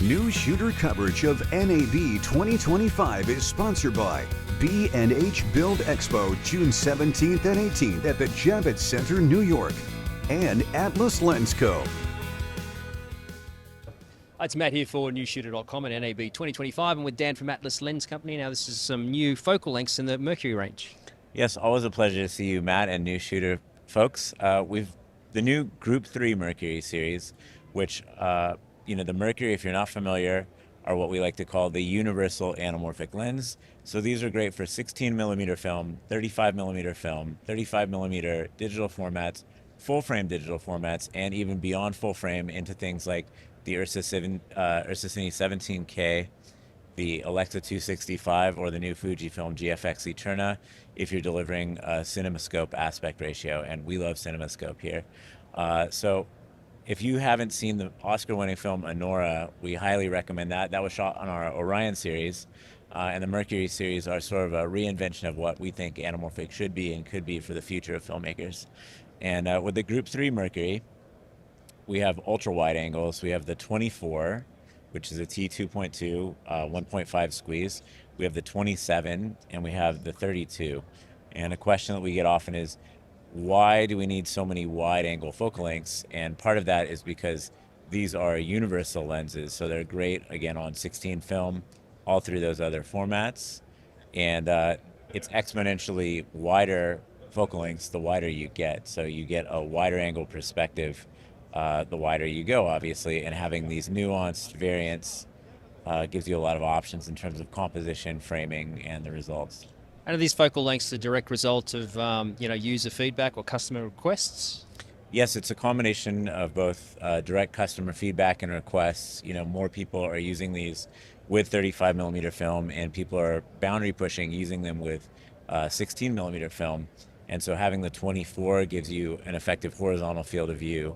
Newsshooter coverage of NAB 2025 is sponsored by B&H Build Expo, June 17th and 18th at the Javits Center, New York, and Atlas Lens Co. It's Matt here for Newsshooter.com and NAB 2025, and with Dan from Atlas Lens Company. Now, this is some new focal lengths in the Mercury range. Yes, always a pleasure to see you, Matt, and Newsshooter folks. We've the new Group 3 Mercury series, which, the Mercury, if you're not familiar, are what we like to call the universal anamorphic lens. So these are great for 16 millimeter film, 35 millimeter film, 35 millimeter digital formats, full frame digital formats, and even beyond full frame into things like the Ursa Cine 17K, the Alexa 265, or the new Fujifilm GFX Eterna, if you're delivering a CinemaScope aspect ratio, and we love CinemaScope here. So if you haven't seen the Oscar-winning film Anora, we highly recommend that. That was shot on our Orion series, and the Mercury series are sort of a reinvention of what we think anamorphic should be and could be for the future of filmmakers. And with the Group 3 Mercury, we have ultra-wide angles. We have the 24, which is a T2.2 1.5 squeeze. We have the 27, and we have the 32. And a question that we get often is, why do we need so many wide-angle focal lengths? And part of that is because these are universal lenses, so they're great, again, on 16 film, all through those other formats. And it's exponentially wider focal lengths the wider you get. So you get a wider angle perspective the wider you go, obviously, and having these nuanced variants gives you a lot of options in terms of composition, framing, and the results. And are these focal lengths a direct result of user feedback or customer requests? Yes, it's a combination of both direct customer feedback and requests. More people are using these with 35 millimeter film, and people are boundary pushing, using them with 16 millimeter film. And so having the 24 gives you an effective horizontal field of view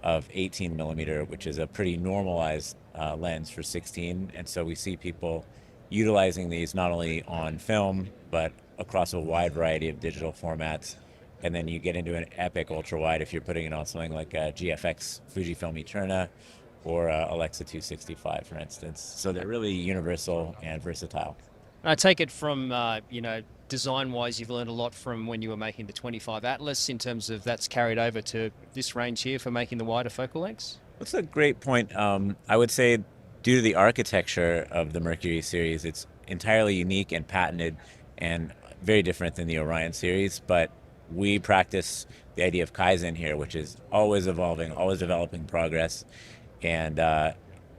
of 18 millimeter, which is a pretty normalized lens for 16. And so we see people utilizing these not only on film, but across a wide variety of digital formats. And then you get into an epic ultra wide if you're putting it on something like a GFX Fujifilm Eterna or Alexa 265, for instance. So they're really universal and versatile. I take it from, design-wise, you've learned a lot from when you were making the 25 Atlas in terms of that's carried over to this range here for making the wider focal lengths? That's a great point. I would say due to the architecture of the Mercury series, it's entirely unique and patented and very different than the Orion series, but we practice the idea of Kaizen here, which is always evolving, always developing progress, and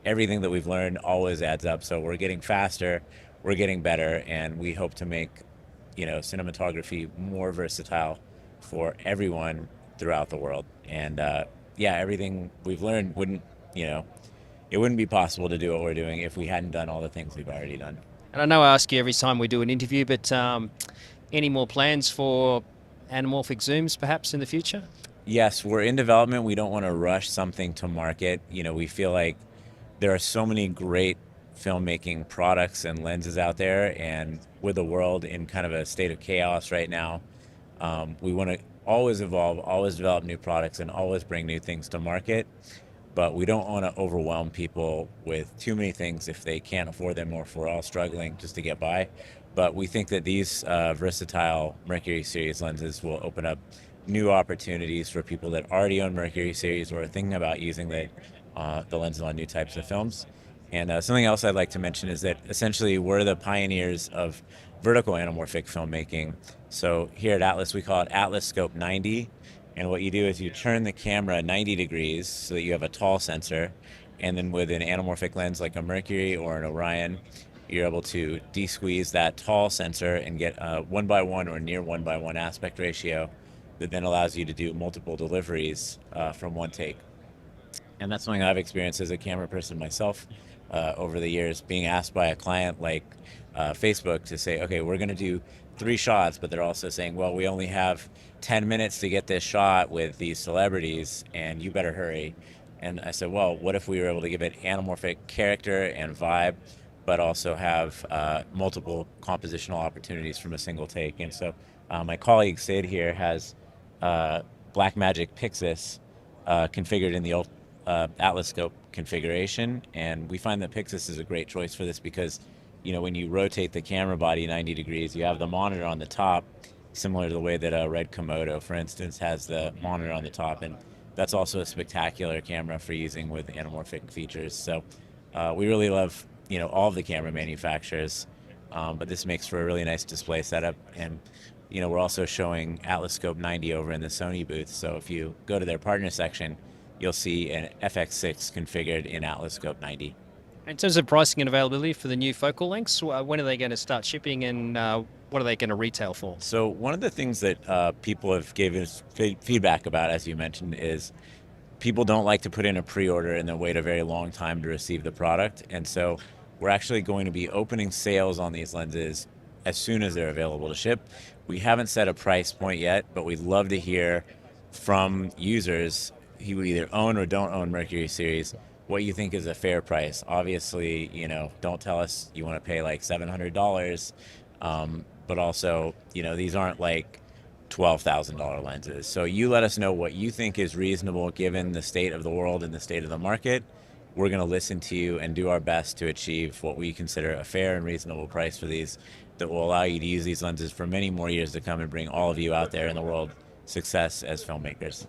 everything that we've learned always adds up. So we're getting faster, we're getting better, and we hope to make cinematography more versatile for everyone throughout the world. And everything we've learned wouldn't be possible to do what we're doing if we hadn't done all the things we've already done. And I know I ask you every time we do an interview, but any more plans for anamorphic zooms perhaps in the future? Yes, we're in development. We don't want to rush something to market. We feel like there are so many great filmmaking products and lenses out there, and with the world in kind of a state of chaos right now, we want to always evolve, always develop new products, and always bring new things to market. But we don't want to overwhelm people with too many things if they can't afford them, or if we're all struggling just to get by. But we think that these versatile Mercury series lenses will open up new opportunities for people that already own Mercury series or are thinking about using the lenses on new types of films. And something else I'd like to mention is that essentially we're the pioneers of vertical anamorphic filmmaking. So here at Atlas, we call it Atlas Scope 90. And what you do is you turn the camera 90 degrees so that you have a tall sensor. And then with an anamorphic lens like a Mercury or an Orion, you're able to de-squeeze that tall sensor and get a 1:1 or near 1:1 aspect ratio that then allows you to do multiple deliveries from one take. And that's something I've experienced as a camera person myself over the years, being asked by a client like Facebook to say, okay, we're going to do 3 shots, but they're also saying, well, we only have 10 minutes to get this shot with these celebrities, and you better hurry. And I said, well, what if we were able to give it anamorphic character and vibe, but also have multiple compositional opportunities from a single take? And so my colleague Sid here has Blackmagic Pixis configured in the Atlas scope configuration, and we find that Pixis is a great choice for this because, when you rotate the camera body 90 degrees, you have the monitor on the top, similar to the way that a Red Komodo, for instance, has the monitor on the top, and that's also a spectacular camera for using with anamorphic features. So we really love, all of the camera manufacturers, but this makes for a really nice display setup. And we're also showing Atlas Scope 90 over in the Sony booth. So if you go to their partner section, you'll see an FX6 configured in Atlas Scope 90. In terms of pricing and availability for the new focal lengths, when are they going to start shipping, and what are they going to retail for? So one of the things that people have given us feedback about, as you mentioned, is people don't like to put in a pre-order and then wait a very long time to receive the product. And so we're actually going to be opening sales on these lenses as soon as they're available to ship. We haven't set a price point yet, but we'd love to hear from users who either own or don't own Mercury series what you think is a fair price. Obviously, don't tell us you want to pay like $700, but also, these aren't like $12,000 lenses. So you let us know what you think is reasonable given the state of the world and the state of the market. We're going to listen to you and do our best to achieve what we consider a fair and reasonable price for these that will allow you to use these lenses for many more years to come and bring all of you out there in the world success as filmmakers.